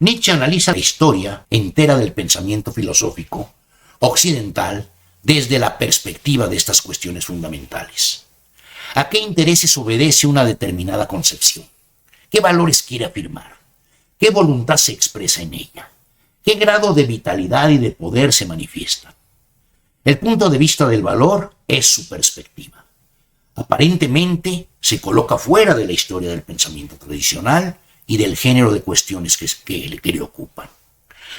Nietzsche analiza la historia entera del pensamiento filosófico occidental desde la perspectiva de estas cuestiones fundamentales. ¿A qué intereses obedece una determinada concepción? ¿Qué valores quiere afirmar? ¿Qué voluntad se expresa en ella? ¿Qué grado de vitalidad y de poder se manifiesta? El punto de vista del valor es su perspectiva. Aparentemente se coloca fuera de la historia del pensamiento tradicional y del género de cuestiones que le ocupan.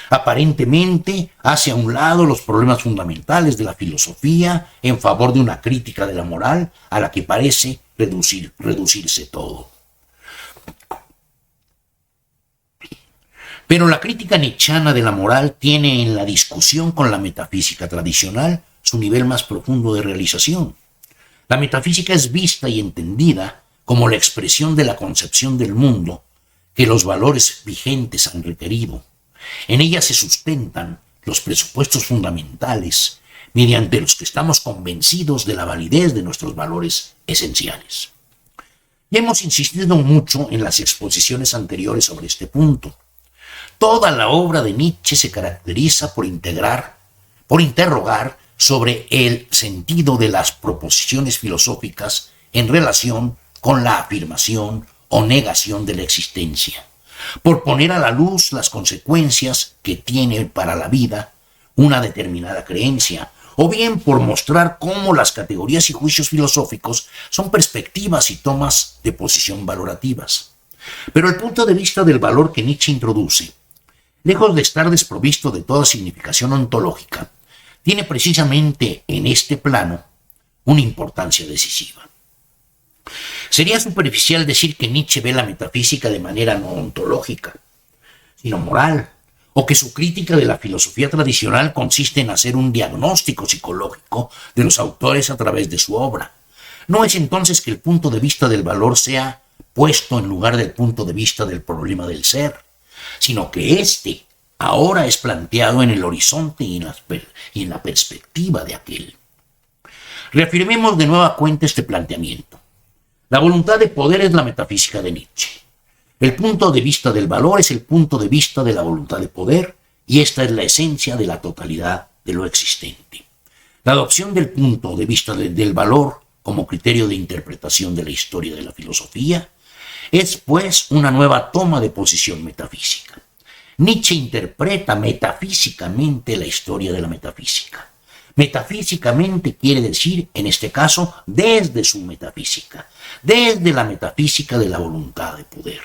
Aparentemente hace a un lado los problemas fundamentales de la filosofía en favor de una crítica de la moral a la que parece reducirse todo. Pero la crítica nietzscheana de la moral tiene en la discusión con la metafísica tradicional su nivel más profundo de realización. La metafísica es vista y entendida como la expresión de la concepción del mundo que los valores vigentes han requerido. En ella se sustentan los presupuestos fundamentales mediante los que estamos convencidos de la validez de nuestros valores esenciales. Ya hemos insistido mucho en las exposiciones anteriores sobre este punto. Toda la obra de Nietzsche se caracteriza por interrogar sobre el sentido de las proposiciones filosóficas en relación con la afirmación o negación de la existencia, por poner a la luz las consecuencias que tiene para la vida una determinada creencia, o bien por mostrar cómo las categorías y juicios filosóficos son perspectivas y tomas de posición valorativas. Pero el punto de vista del valor que Nietzsche introduce, lejos de estar desprovisto de toda significación ontológica, tiene precisamente en este plano una importancia decisiva. Sería superficial decir que Nietzsche ve la metafísica de manera no ontológica, sino moral, o que su crítica de la filosofía tradicional consiste en hacer un diagnóstico psicológico de los autores a través de su obra. No es entonces que el punto de vista del valor sea puesto en lugar del punto de vista del problema del ser, sino que éste ahora es planteado en el horizonte y en la perspectiva de aquel. Reafirmemos de nueva cuenta este planteamiento. La voluntad de poder es la metafísica de Nietzsche. El punto de vista del valor es el punto de vista de la voluntad de poder, y esta es la esencia de la totalidad de lo existente. La adopción del punto de vista del valor como criterio de interpretación de la historia de la filosofía es, pues, una nueva toma de posición metafísica. Nietzsche interpreta metafísicamente la historia de la metafísica. Metafísicamente quiere decir, en este caso, desde su metafísica, desde la metafísica de la voluntad de poder.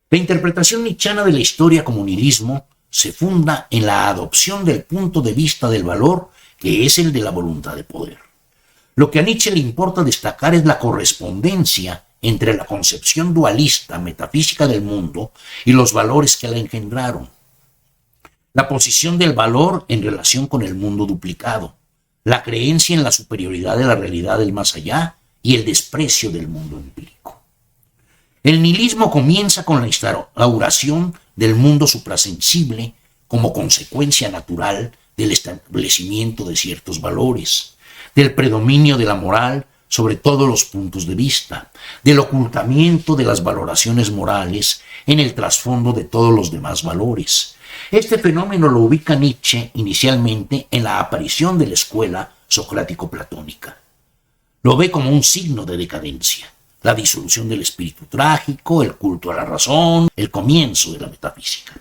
La interpretación nietzscheana de la historia como nihilismo se funda en la adopción del punto de vista del valor, que es el de la voluntad de poder. Lo que a Nietzsche le importa destacar es la correspondencia entre la concepción dualista metafísica del mundo y los valores que la engendraron. La posición del valor en relación con el mundo duplicado, la creencia en la superioridad de la realidad del más allá y el desprecio del mundo empírico. El nihilismo comienza con la instauración del mundo suprasensible como consecuencia natural del establecimiento de ciertos valores, del predominio de la moral sobre todos los puntos de vista, del ocultamiento de las valoraciones morales en el trasfondo de todos los demás valores. Este fenómeno lo ubica Nietzsche inicialmente en la aparición de la escuela socrático-platónica. Lo ve como un signo de decadencia, la disolución del espíritu trágico, el culto a la razón, el comienzo de la metafísica.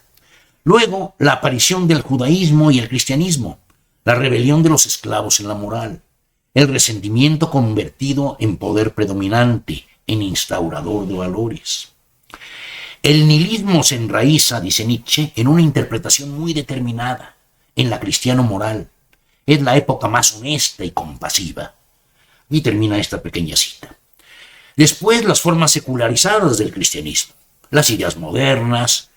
Luego, la aparición del judaísmo y el cristianismo, la rebelión de los esclavos en la moral, el resentimiento convertido en poder predominante, en instaurador de valores. El nihilismo se enraiza, dice Nietzsche, en una interpretación muy determinada, en la cristiano moral. Es la época más honesta y compasiva. Y termina esta pequeña cita. Después, las formas secularizadas del cristianismo, las ideas modernas,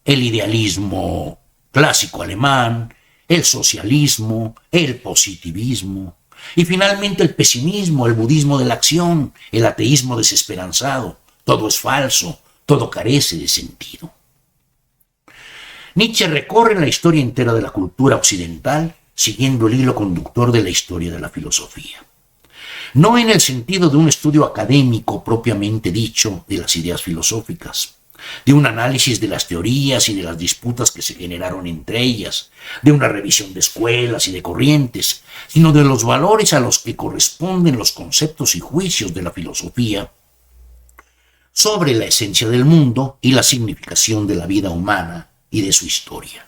el idealismo clásico alemán, el socialismo, el positivismo, y finalmente el pesimismo, el budismo de la acción, el ateísmo desesperanzado. Todo es falso, todo carece de sentido. Nietzsche recorre la historia entera de la cultura occidental siguiendo el hilo conductor de la historia de la filosofía. No en el sentido de un estudio académico propiamente dicho de las ideas filosóficas, de un análisis de las teorías y de las disputas que se generaron entre ellas, de una revisión de escuelas y de corrientes, sino de los valores a los que corresponden los conceptos y juicios de la filosofía sobre la esencia del mundo y la significación de la vida humana y de su historia.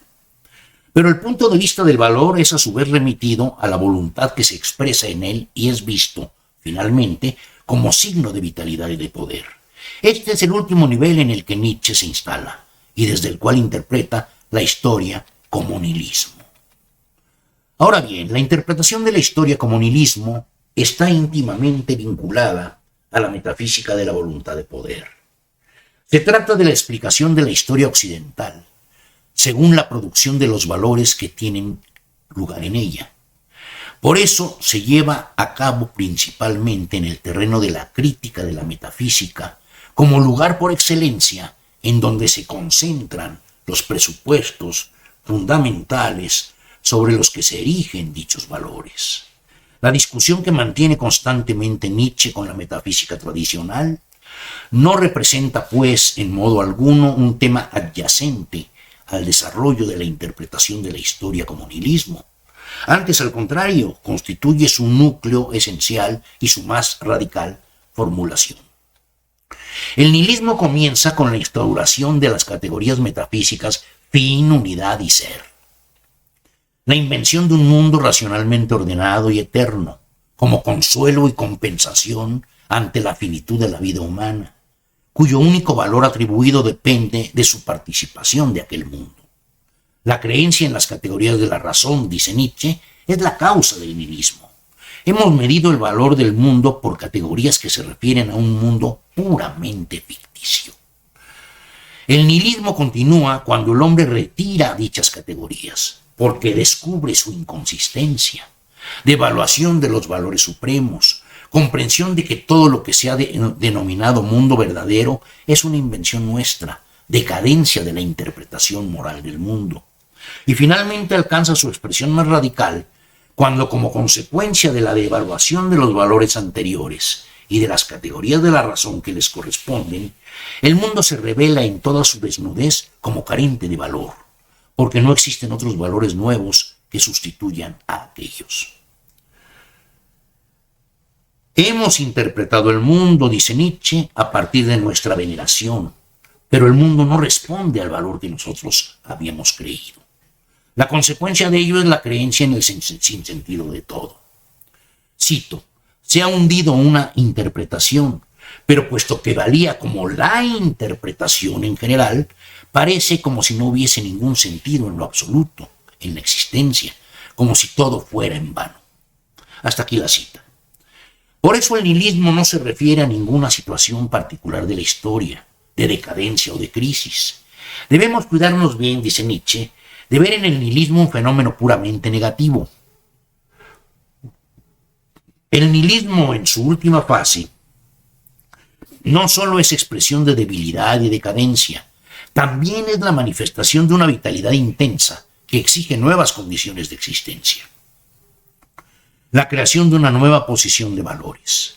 Pero el punto de vista del valor es a su vez remitido a la voluntad que se expresa en él y es visto, finalmente, como signo de vitalidad y de poder. Este es el último nivel en el que Nietzsche se instala y desde el cual interpreta la historia como nihilismo. Ahora bien, la interpretación de la historia como nihilismo está íntimamente vinculada a la metafísica de la voluntad de poder. Se trata de la explicación de la historia occidental, según la producción de los valores que tienen lugar en ella. Por eso se lleva a cabo principalmente en el terreno de la crítica de la metafísica, como lugar por excelencia en donde se concentran los presupuestos fundamentales sobre los que se erigen dichos valores. La discusión que mantiene constantemente Nietzsche con la metafísica tradicional no representa, pues, en modo alguno un tema adyacente al desarrollo de la interpretación de la historia como nihilismo. Antes, al contrario, constituye su núcleo esencial y su más radical formulación. El nihilismo comienza con la instauración de las categorías metafísicas fin, unidad y ser. La invención de un mundo racionalmente ordenado y eterno, como consuelo y compensación ante la finitud de la vida humana, cuyo único valor atribuido depende de su participación de aquel mundo. La creencia en las categorías de la razón, dice Nietzsche, es la causa del nihilismo. Hemos medido el valor del mundo por categorías que se refieren a un mundo puramente ficticio. El nihilismo continúa cuando el hombre retira dichas categorías, porque descubre su inconsistencia, devaluación de los valores supremos, comprensión de que todo lo que se ha denominado mundo verdadero es una invención nuestra, decadencia de la interpretación moral del mundo. Y finalmente alcanza su expresión más radical cuando, como consecuencia de la devaluación de los valores anteriores y de las categorías de la razón que les corresponden, el mundo se revela en toda su desnudez como carente de valor, porque no existen otros valores nuevos que sustituyan a aquellos. Hemos interpretado el mundo, dice Nietzsche, a partir de nuestra veneración, pero el mundo no responde al valor que nosotros habíamos creído. La consecuencia de ello es la creencia en el sinsentido de todo. Cito, se ha hundido una interpretación, pero puesto que valía como la interpretación en general, parece como si no hubiese ningún sentido en lo absoluto, en la existencia, como si todo fuera en vano. Hasta aquí la cita. Por eso el nihilismo no se refiere a ninguna situación particular de la historia, de decadencia o de crisis. Debemos cuidarnos bien, dice Nietzsche, de ver en el nihilismo un fenómeno puramente negativo. El nihilismo en su última fase no solo es expresión de debilidad y decadencia, también es la manifestación de una vitalidad intensa que exige nuevas condiciones de existencia. La creación de una nueva posición de valores.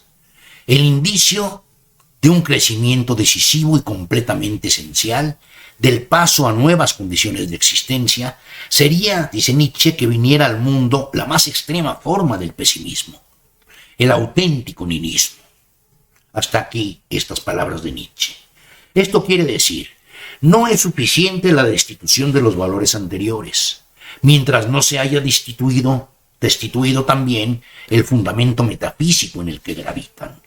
El indicio de un crecimiento decisivo y completamente esencial del paso a nuevas condiciones de existencia sería, dice Nietzsche, que viniera al mundo la más extrema forma del pesimismo, el auténtico nihilismo. Hasta aquí estas palabras de Nietzsche. Esto quiere decir, no es suficiente la destitución de los valores anteriores, mientras no se haya destituido también el fundamento metafísico en el que gravitan.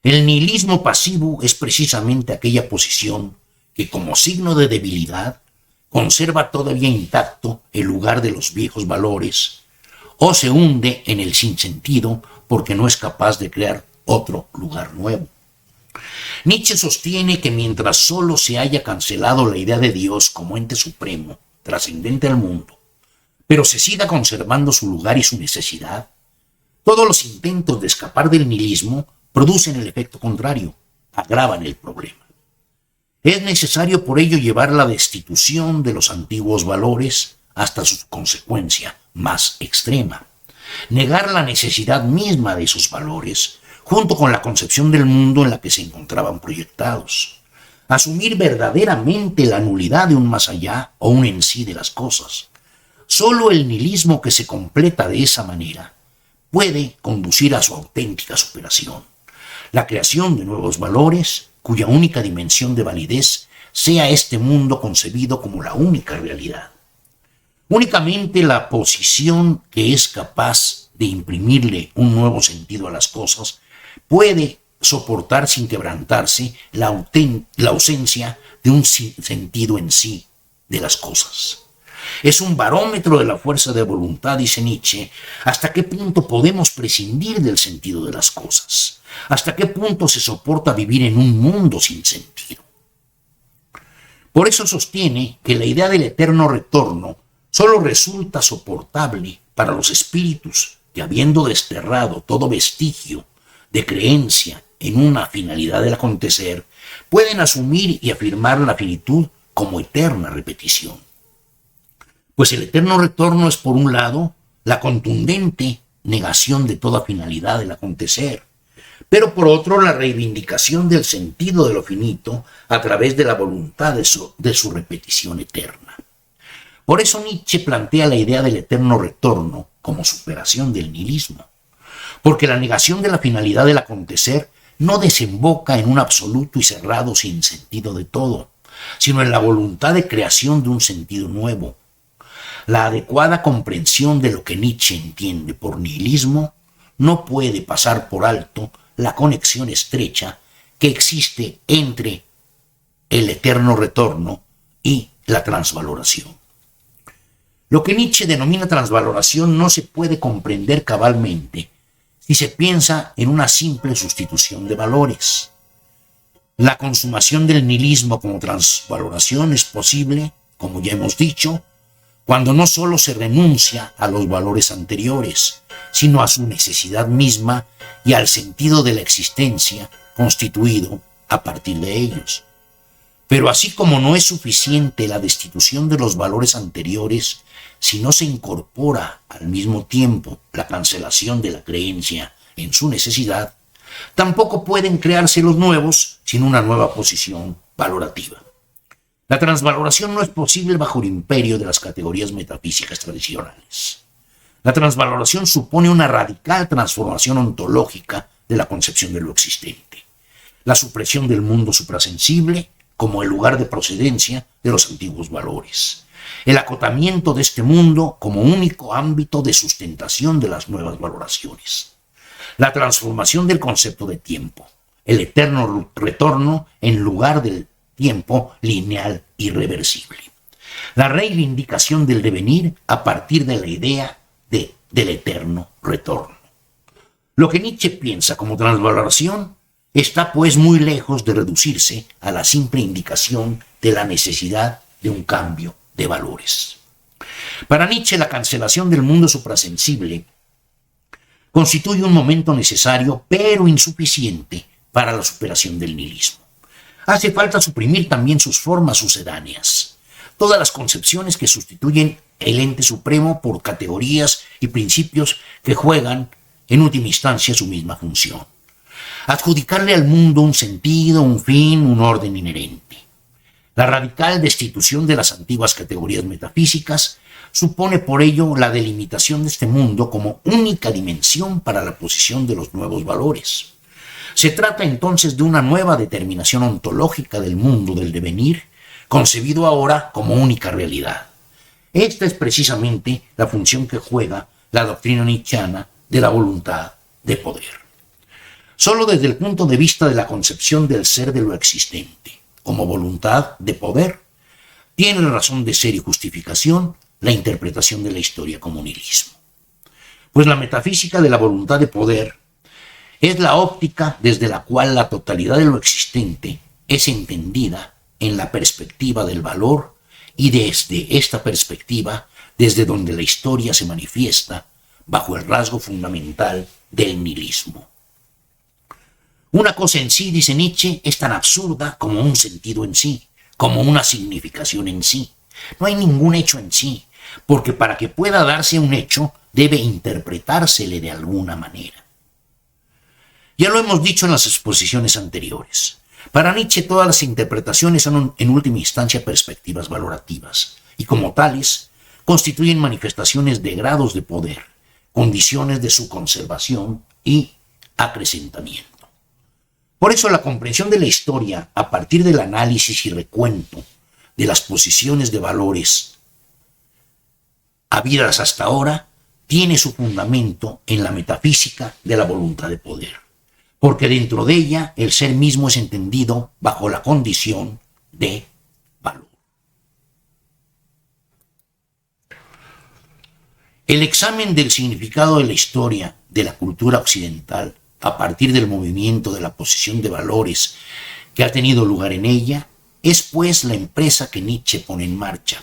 El nihilismo pasivo es precisamente aquella posición que, como signo de debilidad, conserva todavía intacto el lugar de los viejos valores, o se hunde en el sinsentido porque no es capaz de crear otro lugar nuevo. Nietzsche sostiene que mientras solo se haya cancelado la idea de Dios como ente supremo, trascendente al mundo, pero se siga conservando su lugar y su necesidad, todos los intentos de escapar del nihilismo producen el efecto contrario, agravan el problema. Es necesario por ello llevar la destitución de los antiguos valores hasta su consecuencia más extrema, negar la necesidad misma de esos valores, junto con la concepción del mundo en la que se encontraban proyectados. asumir verdaderamente la nulidad de un más allá o un en sí de las cosas. Solo el nihilismo que se completa de esa manera puede conducir a su auténtica superación, la creación de nuevos valores cuya única dimensión de validez sea este mundo concebido como la única realidad. Únicamente la posición que es capaz de imprimirle un nuevo sentido a las cosas puede soportar sin quebrantarse la ausencia de un sentido en sí de las cosas. Es un barómetro de la fuerza de voluntad, dice Nietzsche, hasta qué punto podemos prescindir del sentido de las cosas, hasta qué punto se soporta vivir en un mundo sin sentido. Por eso sostiene que la idea del eterno retorno solo resulta soportable para los espíritus que, habiendo desterrado todo vestigio de creencia en una finalidad del acontecer, pueden asumir y afirmar la finitud como eterna repetición. Pues el eterno retorno es, por un lado, la contundente negación de toda finalidad del acontecer, pero por otro, la reivindicación del sentido de lo finito a través de la voluntad de su repetición eterna. Por eso Nietzsche plantea la idea del eterno retorno como superación del nihilismo, porque la negación de la finalidad del acontecer no desemboca en un absoluto y cerrado sinsentido de todo, sino en la voluntad de creación de un sentido nuevo. La adecuada comprensión de lo que Nietzsche entiende por nihilismo no puede pasar por alto la conexión estrecha que existe entre el eterno retorno y la transvaloración. Lo que Nietzsche denomina transvaloración no se puede comprender cabalmente si se piensa en una simple sustitución de valores. La consumación del nihilismo como transvaloración es posible, como ya hemos dicho, cuando no solo se renuncia a los valores anteriores, sino a su necesidad misma y al sentido de la existencia constituido a partir de ellos. Pero así como no es suficiente la destitución de los valores anteriores, si no se incorpora al mismo tiempo la cancelación de la creencia en su necesidad, tampoco pueden crearse los nuevos sin una nueva posición valorativa. La transvaloración no es posible bajo el imperio de las categorías metafísicas tradicionales. La transvaloración supone una radical transformación ontológica de la concepción de lo existente, la supresión del mundo suprasensible como el lugar de procedencia de los antiguos valores, el acotamiento de este mundo como único ámbito de sustentación de las nuevas valoraciones, la transformación del concepto de tiempo, el eterno retorno en lugar del tiempo lineal irreversible, la reivindicación del devenir a partir de la idea del eterno retorno. Lo que Nietzsche piensa como transvaloración está pues muy lejos de reducirse a la simple indicación de la necesidad de un cambio de valores. Para Nietzsche, la cancelación del mundo suprasensible constituye un momento necesario pero insuficiente para la superación del nihilismo. Hace falta suprimir también sus formas sucedáneas, todas las concepciones que sustituyen el ente supremo por categorías y principios que juegan en última instancia su misma función. Adjudicarle al mundo un sentido, un fin, un orden inherente. La radical destitución de las antiguas categorías metafísicas supone por ello la delimitación de este mundo como única dimensión para la posición de los nuevos valores. Se trata entonces de una nueva determinación ontológica del mundo del devenir, concebido ahora como única realidad. Esta es precisamente la función que juega la doctrina nietzscheana de la voluntad de poder. Solo desde el punto de vista de la concepción del ser de lo existente, como voluntad de poder, tiene razón de ser y justificación la interpretación de la historia como nihilismo. Pues la metafísica de la voluntad de poder es la óptica desde la cual la totalidad de lo existente es entendida en la perspectiva del valor y desde esta perspectiva, desde donde la historia se manifiesta bajo el rasgo fundamental del nihilismo. Una cosa en sí, dice Nietzsche, es tan absurda como un sentido en sí, como una significación en sí. No hay ningún hecho en sí, porque para que pueda darse un hecho, debe interpretársele de alguna manera. Ya lo hemos dicho en las exposiciones anteriores. Para Nietzsche todas las interpretaciones son en última instancia perspectivas valorativas y como tales constituyen manifestaciones de grados de poder, condiciones de su conservación y acrecentamiento. Por eso la comprensión de la historia a partir del análisis y recuento de las posiciones de valores habidas hasta ahora tiene su fundamento en la metafísica de la voluntad de poder, porque dentro de ella el ser mismo es entendido bajo la condición de valor. El examen del significado de la historia de la cultura occidental a partir del movimiento de la posición de valores que ha tenido lugar en ella es pues la empresa que Nietzsche pone en marcha.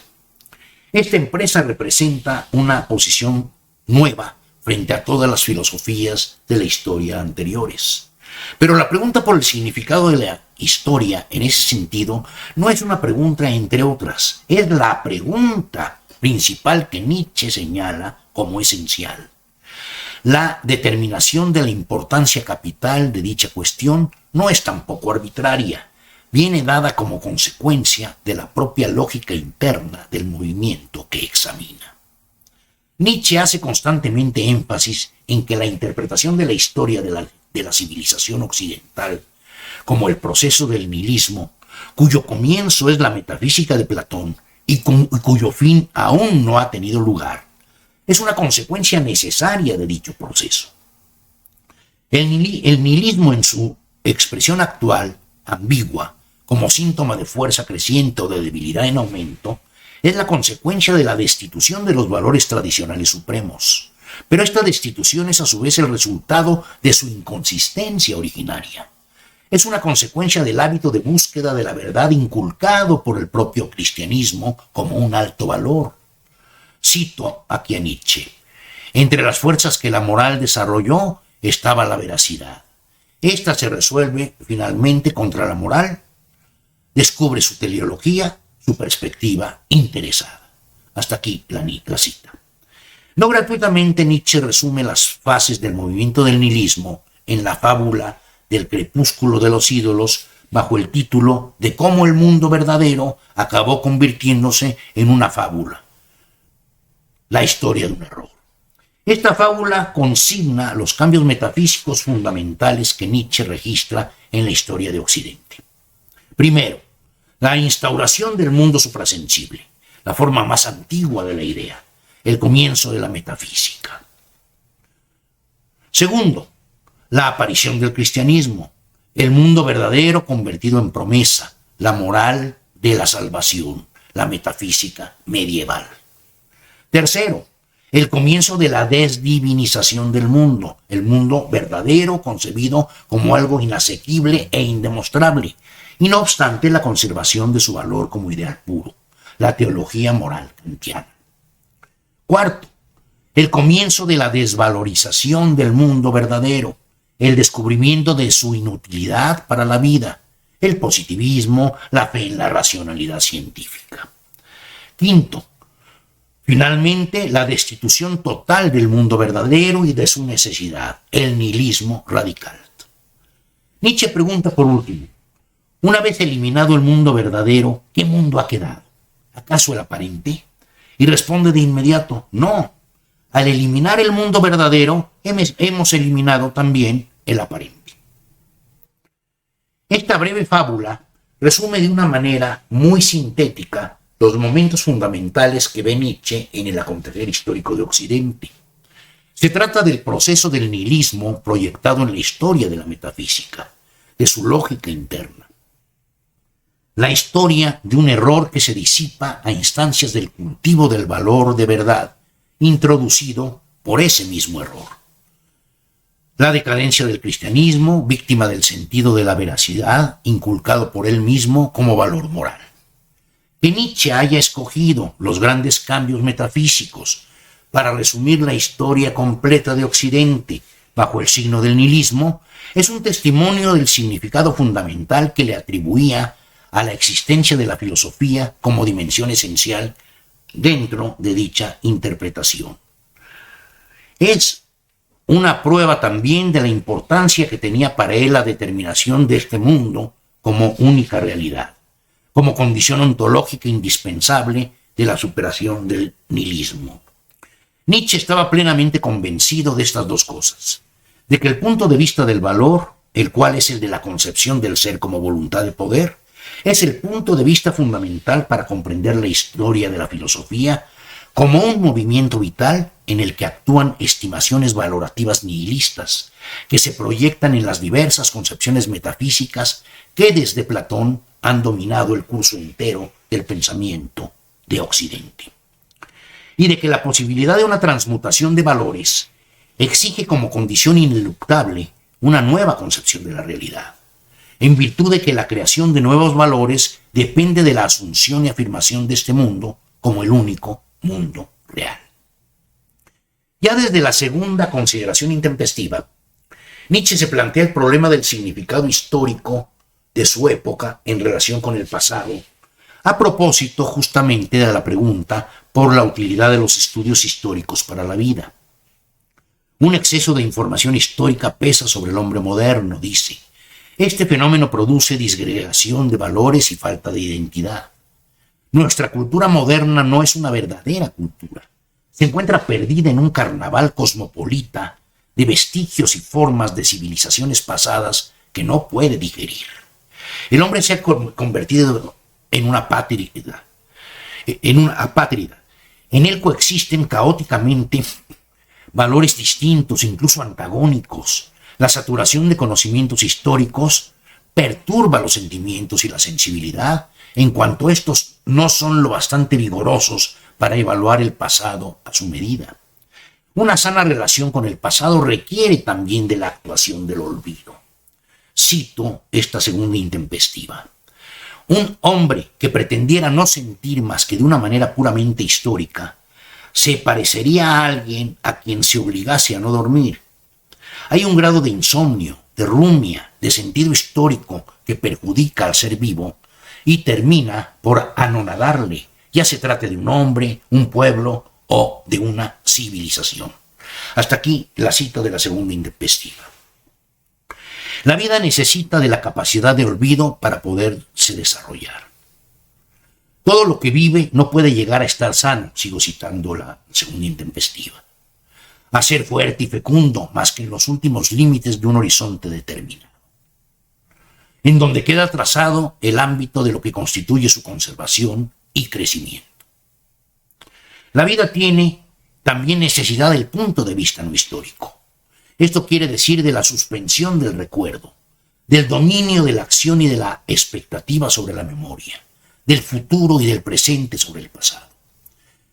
Esta empresa representa una posición nueva frente a todas las filosofías de la historia anteriores. Pero la pregunta por el significado de la historia en ese sentido no es una pregunta entre otras, es la pregunta principal que Nietzsche señala como esencial. La determinación de la importancia capital de dicha cuestión no es tampoco arbitraria, viene dada como consecuencia de la propia lógica interna del movimiento que examina. Nietzsche hace constantemente énfasis en que la interpretación de la historia de la civilización occidental como el proceso del nihilismo, cuyo comienzo es la metafísica de Platón y cuyo fin aún no ha tenido lugar, es una consecuencia necesaria de dicho proceso. El nihilismo en su expresión actual, ambigua, como síntoma de fuerza creciente o de debilidad en aumento, es la consecuencia de la destitución de los valores tradicionales supremos. Pero esta destitución es a su vez el resultado de su inconsistencia originaria. Es una consecuencia del hábito de búsqueda de la verdad inculcado por el propio cristianismo como un alto valor. Cito aquí a Nietzsche: entre las fuerzas que la moral desarrolló estaba la veracidad. Esta se resuelve finalmente contra la moral, descubre su teleología, su perspectiva interesada. Hasta aquí la cita. No gratuitamente Nietzsche resume las fases del movimiento del nihilismo en la fábula del crepúsculo de los ídolos bajo el título de cómo el mundo verdadero acabó convirtiéndose en una fábula, la historia de un error. Esta fábula consigna los cambios metafísicos fundamentales que Nietzsche registra en la historia de Occidente. Primero, la instauración del mundo suprasensible, la forma más antigua de la idea, el comienzo de la metafísica. Segundo, la aparición del cristianismo, el mundo verdadero convertido en promesa, la moral de la salvación, la metafísica medieval. Tercero, el comienzo de la desdivinización del mundo, el mundo verdadero concebido como algo inasequible e indemostrable, y no obstante la conservación de su valor como ideal puro, la teología moral kantiana. Cuarto, el comienzo de la desvalorización del mundo verdadero, el descubrimiento de su inutilidad para la vida, el positivismo, la fe en la racionalidad científica. Quinto, finalmente, la destitución total del mundo verdadero y de su necesidad, el nihilismo radical. Nietzsche pregunta por último, una vez eliminado el mundo verdadero, ¿qué mundo ha quedado? ¿Acaso el aparente? Y responde de inmediato, no. Al eliminar el mundo verdadero, hemos eliminado también el aparente. Esta breve fábula resume de una manera muy sintética los momentos fundamentales que ve Nietzsche en el acontecer histórico de Occidente. Se trata del proceso del nihilismo proyectado en la historia de la metafísica, de su lógica interna. La historia de un error que se disipa a instancias del cultivo del valor de verdad, introducido por ese mismo error. La decadencia del cristianismo, víctima del sentido de la veracidad, inculcado por él mismo como valor moral. Que Nietzsche haya escogido los grandes cambios metafísicos para resumir la historia completa de Occidente bajo el signo del nihilismo es un testimonio del significado fundamental que le atribuía a la existencia de la filosofía como dimensión esencial dentro de dicha interpretación. Es una prueba también de la importancia que tenía para él la determinación de este mundo como única realidad, como condición ontológica indispensable de la superación del nihilismo. Nietzsche estaba plenamente convencido de estas dos cosas, de que el punto de vista del valor, el cual es el de la concepción del ser como voluntad de poder, es el punto de vista fundamental para comprender la historia de la filosofía como un movimiento vital en el que actúan estimaciones valorativas nihilistas, que se proyectan en las diversas concepciones metafísicas que desde Platón han dominado el curso entero del pensamiento de Occidente. Y de que la posibilidad de una transmutación de valores exige como condición ineluctable una nueva concepción de la realidad, en virtud de que la creación de nuevos valores depende de la asunción y afirmación de este mundo como el único mundo real. Ya desde la segunda consideración intempestiva, Nietzsche se plantea el problema del significado histórico de su época en relación con el pasado, a propósito justamente de la pregunta por la utilidad de los estudios históricos para la vida. Un exceso de información histórica pesa sobre el hombre moderno, dice. Este fenómeno produce disgregación de valores y falta de identidad. Nuestra cultura moderna no es una verdadera cultura. Se encuentra perdida en un carnaval cosmopolita de vestigios y formas de civilizaciones pasadas que no puede digerir. El hombre se ha convertido en una apátrida. En él coexisten caóticamente valores distintos, incluso antagónicos. La saturación de conocimientos históricos perturba los sentimientos y la sensibilidad, en cuanto estos no son lo bastante vigorosos para evaluar el pasado a su medida. Una sana relación con el pasado requiere también de la actuación del olvido. Cito esta segunda intempestiva. Un hombre que pretendiera no sentir más que de una manera puramente histórica, se parecería a alguien a quien se obligase a no dormir. Hay un grado de insomnio, de rumia, de sentido histórico que perjudica al ser vivo y termina por anonadarle, ya se trate de un hombre, un pueblo o de una civilización. Hasta aquí la cita de la segunda intempestiva. La vida necesita de la capacidad de olvido para poderse desarrollar. Todo lo que vive no puede llegar a estar sano, sigo citando la segunda intempestiva, a ser fuerte y fecundo más que en los últimos límites de un horizonte determinado, en donde queda trazado el ámbito de lo que constituye su conservación y crecimiento. La vida tiene también necesidad del punto de vista no histórico. Esto quiere decir de la suspensión del recuerdo, del dominio de la acción y de la expectativa sobre la memoria, del futuro y del presente sobre el pasado.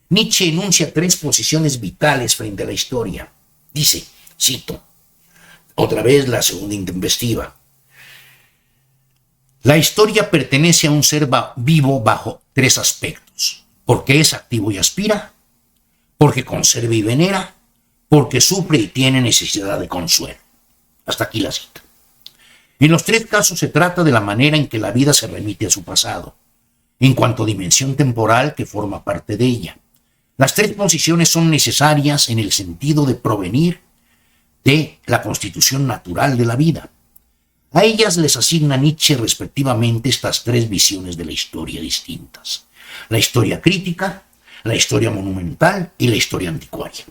Nietzsche enuncia tres posiciones vitales frente a la historia. Dice, cito, otra vez la segunda intempestiva: la historia pertenece a un ser vivo bajo tres aspectos: porque es activo y aspira, porque conserva y venera, porque sufre y tiene necesidad de consuelo. Hasta aquí la cita. En los tres casos se trata de la manera en que la vida se remite a su pasado, en cuanto a dimensión temporal que forma parte de ella. Las tres posiciones son necesarias en el sentido de provenir de la constitución natural de la vida. A ellas les asigna Nietzsche respectivamente estas tres visiones de la historia distintas: la historia crítica, la historia monumental y la historia anticuaria.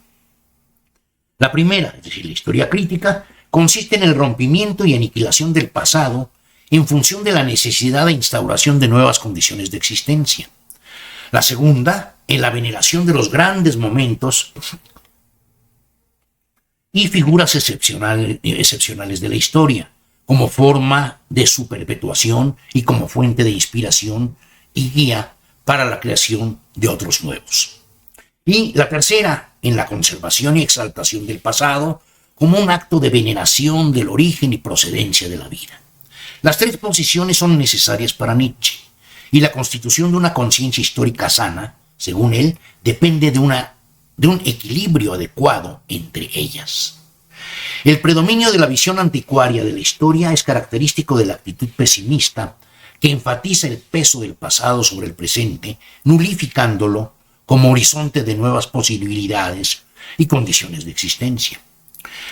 La primera, es decir, la historia crítica, consiste en el rompimiento y aniquilación del pasado en función de la necesidad de instauración de nuevas condiciones de existencia. La segunda, en la veneración de los grandes momentos y figuras excepcionales de la historia, como forma de su perpetuación y como fuente de inspiración y guía para la creación de otros nuevos. Y la tercera, en la conservación y exaltación del pasado, como un acto de veneración del origen y procedencia de la vida. Las tres posiciones son necesarias para Nietzsche, y la constitución de una conciencia histórica sana, según él, depende de un equilibrio adecuado entre ellas. El predominio de la visión anticuaria de la historia es característico de la actitud pesimista que enfatiza el peso del pasado sobre el presente, nulificándolo como horizonte de nuevas posibilidades y condiciones de existencia.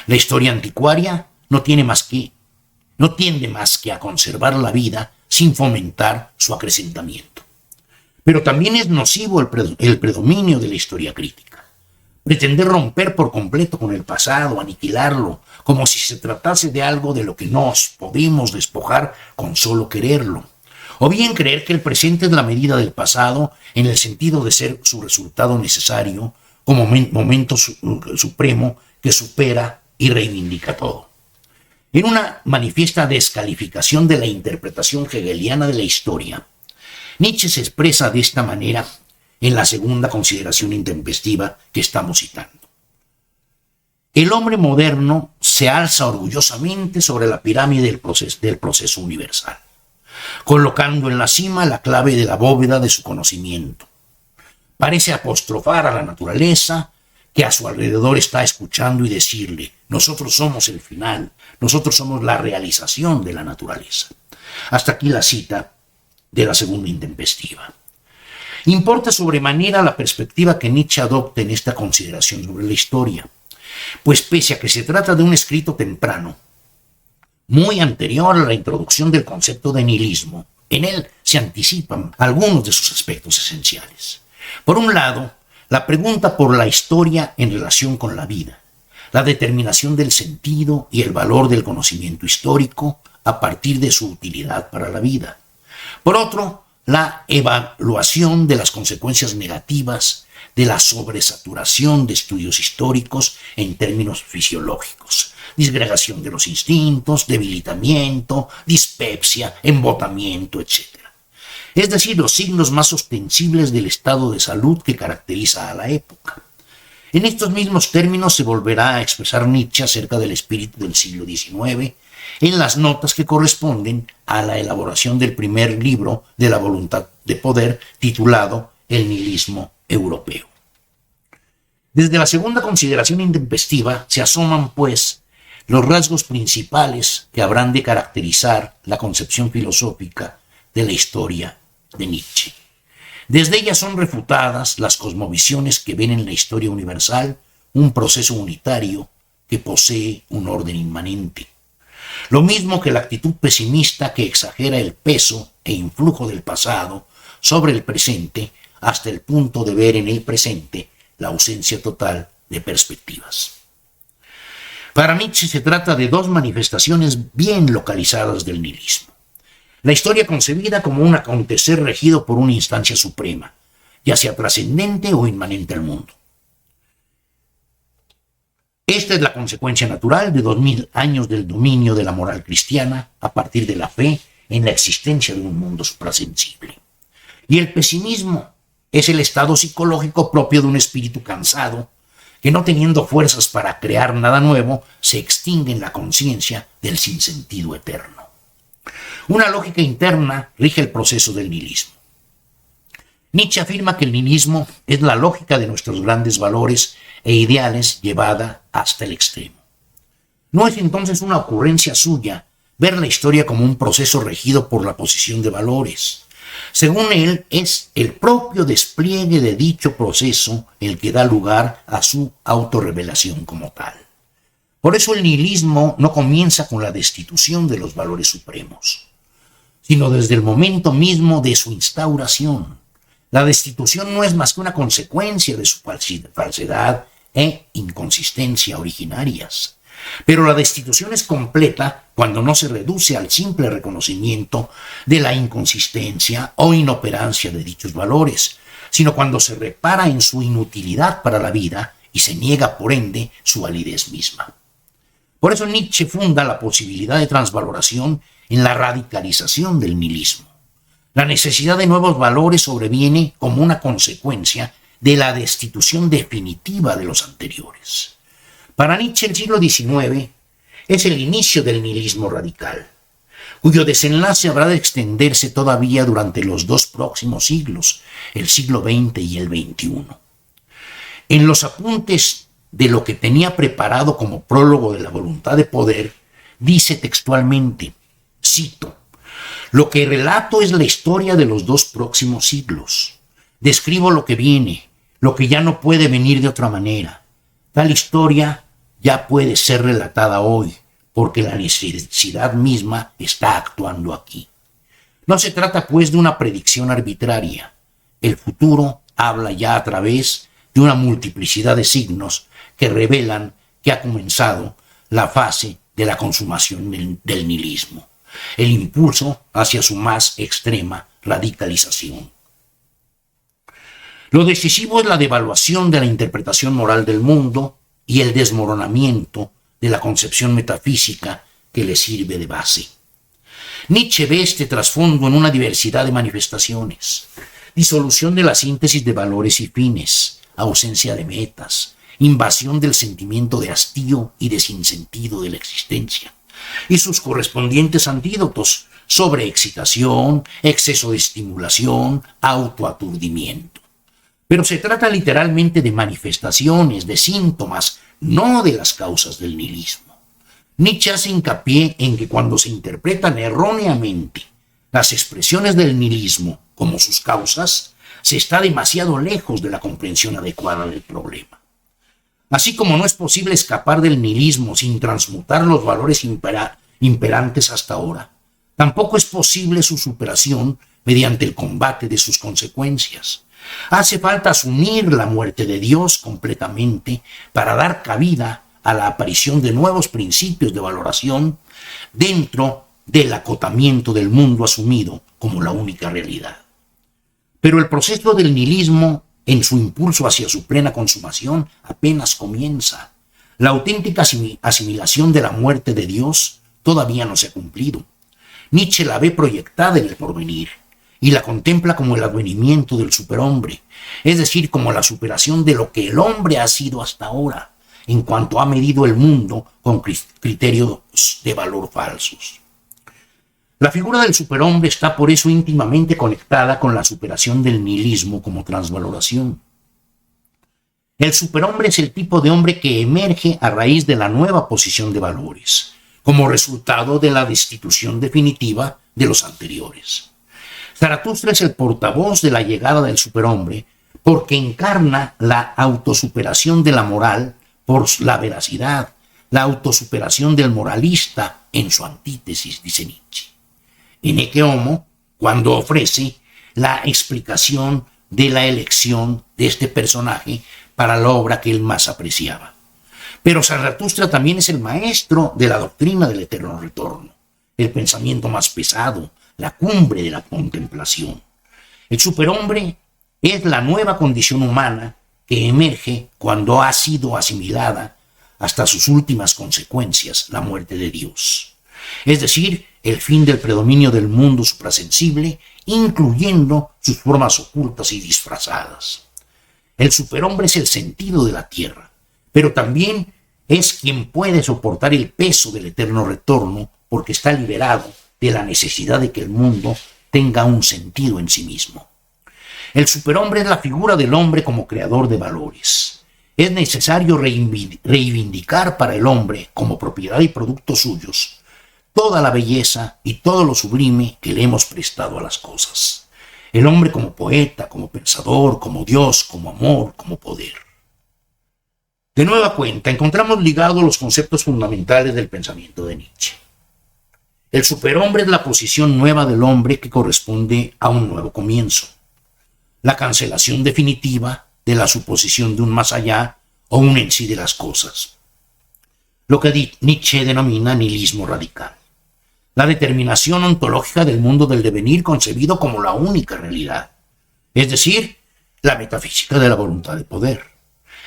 La historia anticuaria no tiene más que no tiende más que a conservar la vida sin fomentar su acrecentamiento. Pero también es nocivo el predominio de la historia crítica. Pretender romper por completo con el pasado, aniquilarlo, como si se tratase de algo de lo que nos podemos despojar con solo quererlo. O bien creer que el presente es la medida del pasado en el sentido de ser su resultado necesario como momento supremo que supera y reivindica todo. En una manifiesta descalificación de la interpretación hegeliana de la historia, Nietzsche se expresa de esta manera en la segunda consideración intempestiva que estamos citando. El hombre moderno se alza orgullosamente sobre la pirámide del proceso universal, colocando en la cima la clave de la bóveda de su conocimiento. Parece apostrofar a la naturaleza que a su alrededor está escuchando y decirle: nosotros somos el final, nosotros somos la realización de la naturaleza. Hasta aquí la cita de la segunda intempestiva. Importa sobremanera la perspectiva que Nietzsche adopta en esta consideración sobre la historia, pues pese a que se trata de un escrito temprano, muy anterior a la introducción del concepto de nihilismo, en él se anticipan algunos de sus aspectos esenciales. Por un lado, la pregunta por la historia en relación con la vida, la determinación del sentido y el valor del conocimiento histórico a partir de su utilidad para la vida. Por otro, la evaluación de las consecuencias negativas de la sobresaturación de estudios históricos en términos fisiológicos: disgregación de los instintos, debilitamiento, dispepsia, embotamiento, etc. Es decir, los signos más ostensibles del estado de salud que caracteriza a la época. En estos mismos términos se volverá a expresar Nietzsche acerca del espíritu del siglo XIX en las notas que corresponden a la elaboración del primer libro de la voluntad de poder, titulado El nihilismo europeo. Desde la segunda consideración intempestiva se asoman, pues, los rasgos principales que habrán de caracterizar la concepción filosófica de la historia de Nietzsche. Desde ella son refutadas las cosmovisiones que ven en la historia universal un proceso unitario que posee un orden inmanente. Lo mismo que la actitud pesimista que exagera el peso e influjo del pasado sobre el presente hasta el punto de ver en el presente la ausencia total de perspectivas. Para Nietzsche se trata de dos manifestaciones bien localizadas del nihilismo. La historia concebida como un acontecer regido por una instancia suprema, ya sea trascendente o inmanente al mundo. Esta es la consecuencia natural de 2000 años del dominio de la moral cristiana a partir de la fe en la existencia de un mundo suprasensible. Y el pesimismo es el estado psicológico propio de un espíritu cansado que, no teniendo fuerzas para crear nada nuevo, se extingue en la conciencia del sinsentido eterno. Una lógica interna rige el proceso del nihilismo. Nietzsche afirma que el nihilismo es la lógica de nuestros grandes valores e ideales llevada hasta el extremo. No es entonces una ocurrencia suya ver la historia como un proceso regido por la posición de valores. Según él, es el propio despliegue de dicho proceso el que da lugar a su autorrevelación como tal. Por eso el nihilismo no comienza con la destitución de los valores supremos, sino desde el momento mismo de su instauración. La destitución no es más que una consecuencia de su falsedad e inconsistencia originarias. Pero la destitución es completa cuando no se reduce al simple reconocimiento de la inconsistencia o inoperancia de dichos valores, sino cuando se repara en su inutilidad para la vida y se niega, por ende, su validez misma. Por eso Nietzsche funda la posibilidad de transvaloración en la radicalización del nihilismo. La necesidad de nuevos valores sobreviene como una consecuencia de la destitución definitiva de los anteriores. Para Nietzsche, el siglo XIX es el inicio del nihilismo radical, cuyo desenlace habrá de extenderse todavía durante los dos próximos siglos, el siglo XX y el XXI. En los apuntes de lo que tenía preparado como prólogo de la voluntad de poder, dice textualmente, cito: «Lo que relato es la historia de los dos próximos siglos. Describo lo que viene, lo que ya no puede venir de otra manera. Tal historia ya puede ser relatada hoy, porque la necesidad misma está actuando aquí. No se trata, pues, de una predicción arbitraria. El futuro habla ya a través de una multiplicidad de signos que revelan que ha comenzado la fase de la consumación del nihilismo, el impulso hacia su más extrema radicalización. Lo decisivo es la devaluación de la interpretación moral del mundo y el desmoronamiento de la concepción metafísica que le sirve de base. Nietzsche ve este trasfondo en una diversidad de manifestaciones: disolución de la síntesis de valores y fines, ausencia de metas, invasión del sentimiento de hastío y de sinsentido de la existencia, y sus correspondientes antídotos: sobreexcitación, exceso de estimulación, autoaturdimiento. Pero se trata literalmente de manifestaciones, de síntomas, no de las causas del nihilismo. Nietzsche hace hincapié en que cuando se interpretan erróneamente las expresiones del nihilismo como sus causas, se está demasiado lejos de la comprensión adecuada del problema. Así como no es posible escapar del nihilismo sin transmutar los valores imperantes hasta ahora, tampoco es posible su superación mediante el combate de sus consecuencias. Hace falta asumir la muerte de Dios completamente para dar cabida a la aparición de nuevos principios de valoración dentro del acotamiento del mundo asumido como la única realidad. Pero el proceso del nihilismo, en su impulso hacia su plena consumación, apenas comienza. La auténtica asimilación de la muerte de Dios todavía no se ha cumplido. Nietzsche la ve proyectada en el porvenir y la contempla como el advenimiento del superhombre, es decir, como la superación de lo que el hombre ha sido hasta ahora, en cuanto ha medido el mundo con criterios de valor falsos. La figura del superhombre está por eso íntimamente conectada con la superación del nihilismo como transvaloración. El superhombre es el tipo de hombre que emerge a raíz de la nueva posición de valores, como resultado de la destitución definitiva de los anteriores. Zaratustra es el portavoz de la llegada del superhombre porque encarna la autosuperación de la moral por la veracidad, la autosuperación del moralista en su antítesis, dice Nietzsche. En Ecce Homo, cuando ofrece la explicación de la elección de este personaje para la obra que él más apreciaba. Pero Zaratustra también es el maestro de la doctrina del eterno retorno, el pensamiento más pesado, la cumbre de la contemplación. El superhombre es la nueva condición humana que emerge cuando ha sido asimilada hasta sus últimas consecuencias, la muerte de Dios. Es decir, el fin del predominio del mundo suprasensible, incluyendo sus formas ocultas y disfrazadas. El superhombre es el sentido de la tierra, pero también es quien puede soportar el peso del eterno retorno porque está liberado de la necesidad de que el mundo tenga un sentido en sí mismo. El superhombre es la figura del hombre como creador de valores. Es necesario reivindicar para el hombre, como propiedad y producto suyos, toda la belleza y todo lo sublime que le hemos prestado a las cosas. El hombre como poeta, como pensador, como Dios, como amor, como poder. De nueva cuenta, encontramos ligados los conceptos fundamentales del pensamiento de Nietzsche. El superhombre es la posición nueva del hombre que corresponde a un nuevo comienzo. La cancelación definitiva de la suposición de un más allá o un en sí de las cosas. Lo que Nietzsche denomina nihilismo radical. La determinación ontológica del mundo del devenir concebido como la única realidad. Es decir, la metafísica de la voluntad de poder.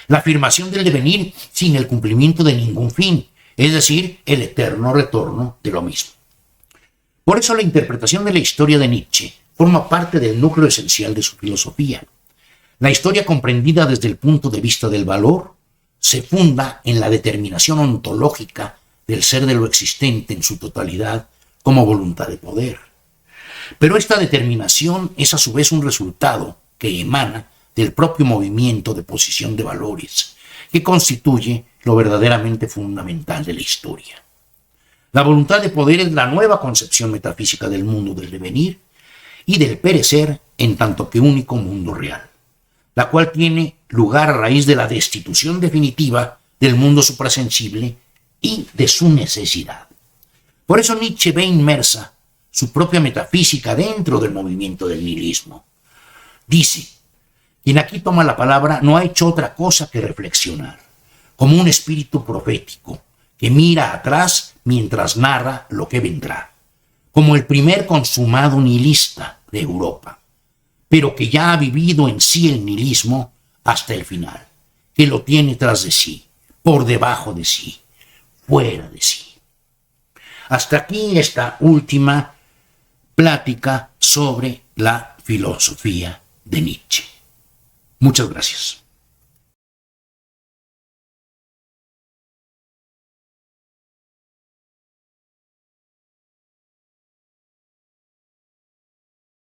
La afirmación del devenir sin el cumplimiento de ningún fin. Es decir, el eterno retorno de lo mismo. Por eso la interpretación de la historia de Nietzsche forma parte del núcleo esencial de su filosofía. La historia comprendida desde el punto de vista del valor se funda en la determinación ontológica del ser de lo existente en su totalidad como voluntad de poder. Pero esta determinación es a su vez un resultado que emana del propio movimiento de posición de valores, que constituye lo verdaderamente fundamental de la historia. La voluntad de poder es la nueva concepción metafísica del mundo del devenir y del perecer en tanto que único mundo real, la cual tiene lugar a raíz de la destitución definitiva del mundo suprasensible y de su necesidad. Por eso Nietzsche ve inmersa su propia metafísica dentro del movimiento del nihilismo. Dice, quien aquí toma la palabra no ha hecho otra cosa que reflexionar, como un espíritu profético que mira atrás mientras narra lo que vendrá, como el primer consumado nihilista de Europa, pero que ya ha vivido en sí el nihilismo hasta el final, que lo tiene tras de sí, por debajo de sí, fuera de sí. Hasta aquí esta última plática sobre la filosofía de Nietzsche. Muchas gracias.